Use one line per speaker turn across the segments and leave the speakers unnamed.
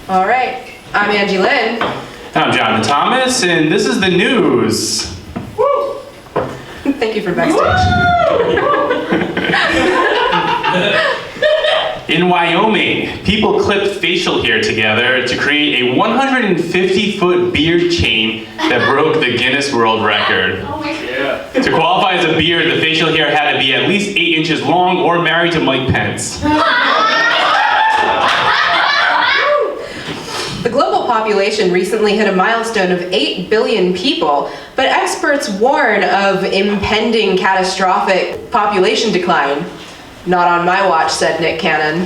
All right, I'm Angie Lynn.
I'm Jonathan Thomas, and this is the news.
Woo! Thank you for backstage.
In Wyoming, people clipped facial hair together to create a 150-foot beard chain that broke the Guinness World Record. To qualify as a beard, the facial hair had to be at least 8 inches long or married to Mike Pence.
The global population recently hit a milestone of 8 billion people, but experts warn of impending catastrophic population decline. Not on my watch, said Nick Cannon.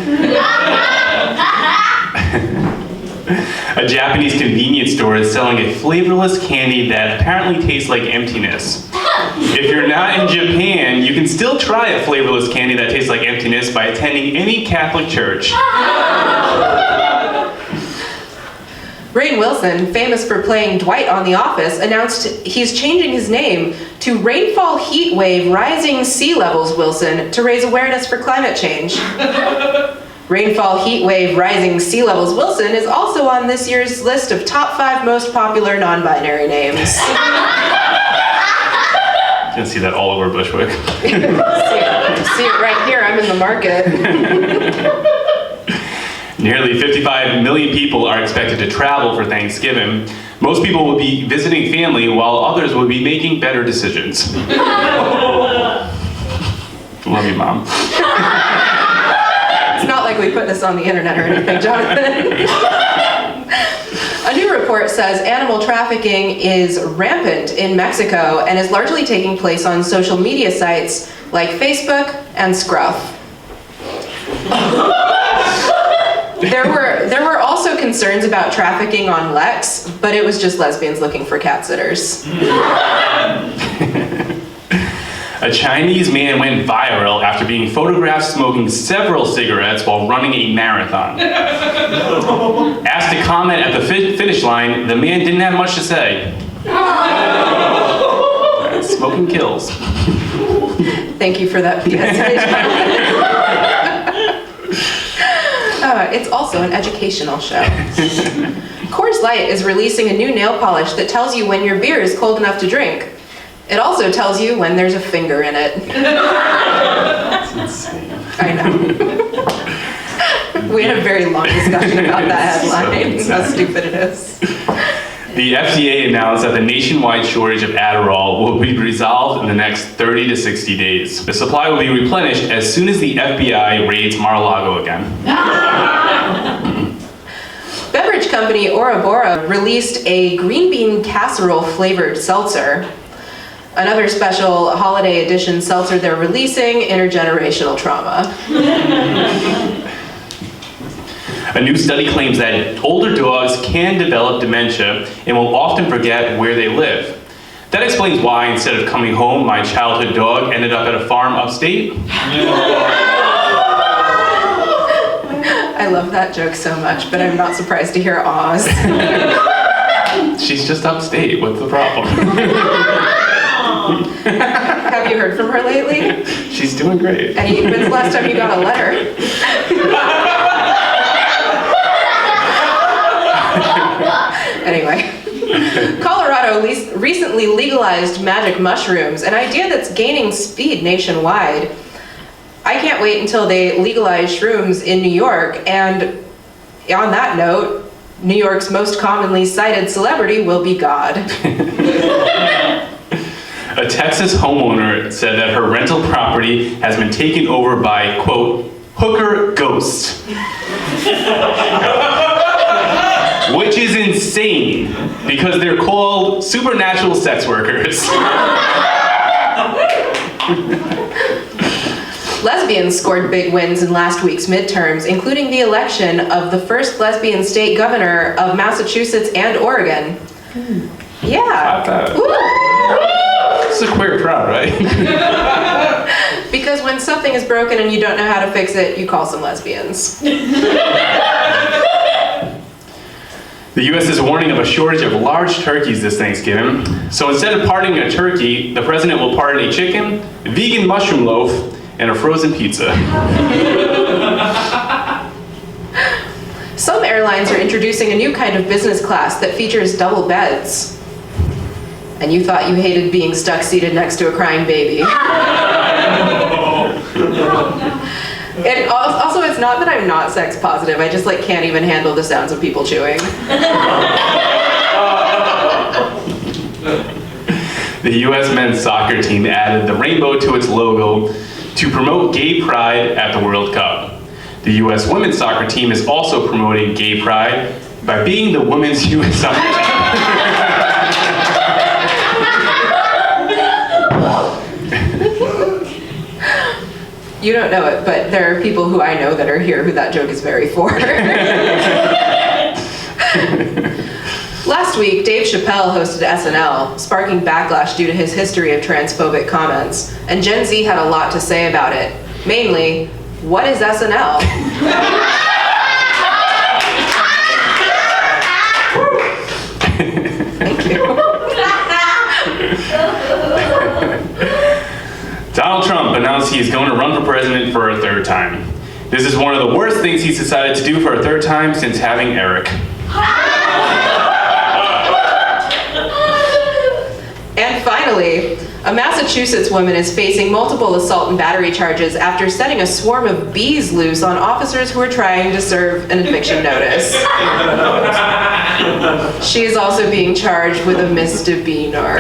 A Japanese convenience store is selling a flavorless candy that apparently tastes like emptiness. If you're not in Japan, you can still try a flavorless candy that tastes like emptiness by attending any Catholic church.
Rainn Wilson, famous for playing Dwight on The Office, announced he's changing his name to Rainfall Heatwave Rising Sea Levels Wilson to raise awareness for climate change. Rainfall Heatwave Rising Sea Levels Wilson is also on this year's list of top 5 most popular non-binary names.
You can see that all over Bushwick.
see it right here, I'm in the market.
Nearly 55 million people are expected to travel for Thanksgiving. Most people will be visiting family, while others will be making better decisions. Love you, Mom.
It's not like we put this on the internet or anything, Jonathan. A new report says animal trafficking is rampant in Mexico and is largely taking place on social media sites like Facebook and Scruff. There were also concerns about trafficking on Lex, but it was just lesbians looking for cat sitters.
A Chinese man went viral after being photographed smoking several cigarettes while running a marathon. Asked to comment at the finish line, the man didn't have much to say. Smoking kills.
Thank you for that PSA. It's also an educational show. Coors Light is releasing a new nail polish that tells you when your beer is cold enough to drink. It also tells you when there's a finger in it.
That's insane.
I know. We had a very long discussion about that headline, how stupid it is.
The FDA announced that the nationwide shortage of Adderall will be resolved in the next 30 to 60 days. The supply will be replenished as soon as the FBI raids Mar-a-Lago again.
Beverage company Ora Bora released a green bean casserole flavored seltzer. Another special holiday edition seltzer they're releasing, Intergenerational Trauma.
A new study claims that older dogs can develop dementia and will often forget where they live. That explains why, instead of coming home, my childhood dog ended up at a farm upstate.
I love that joke so much, but I'm not surprised to hear Oz.
She's just upstate. What's the problem?
Have you heard from her lately?
She's doing great.
And when's the last time you got a letter? Anyway, Colorado recently legalized magic mushrooms, an idea that's gaining speed nationwide. I can't wait until they legalize shrooms in New York, and on that note, New York's most commonly cited celebrity will be God.
A Texas homeowner said that her rental property has been taken over by, quote, hooker ghosts. Which is insane, because they're called supernatural sex workers.
Lesbians scored big wins in last week's midterms, including the election of the first lesbian state governor of Massachusetts and Oregon. Yeah.
It's a queer crowd, right?
Because when something is broken and you don't know how to fix it, you call some lesbians.
The U.S. is warning of a shortage of large turkeys this Thanksgiving. So instead of pardoning a turkey, the president will pardon a chicken, a vegan mushroom loaf, and a frozen pizza.
Some airlines are introducing a new kind of business class that features double beds. And you thought you hated being stuck seated next to a crying baby. And also, it's not that I'm not sex positive, I just like can't even handle the sounds of people chewing.
The U.S. men's soccer team added the rainbow to its logo to promote gay pride at the World Cup. The U.S. women's soccer team is also promoting gay pride by being the women's U.S. soccer team.
You don't know it, but there are people who I know that are here who that joke is very for. Last week, Dave Chappelle hosted SNL, sparking backlash due to his history of transphobic comments, and Gen Z had a lot to say about it. Mainly, what is SNL? Thank you.
Donald Trump announced he is going to run for president for a third time. This is one of the worst things he's decided to do for a third time since having Eric.
And finally, a Massachusetts woman is facing multiple assault and battery charges after setting a swarm of bees loose on officers who are trying to serve an eviction notice. She is also being charged with a misdemeanor.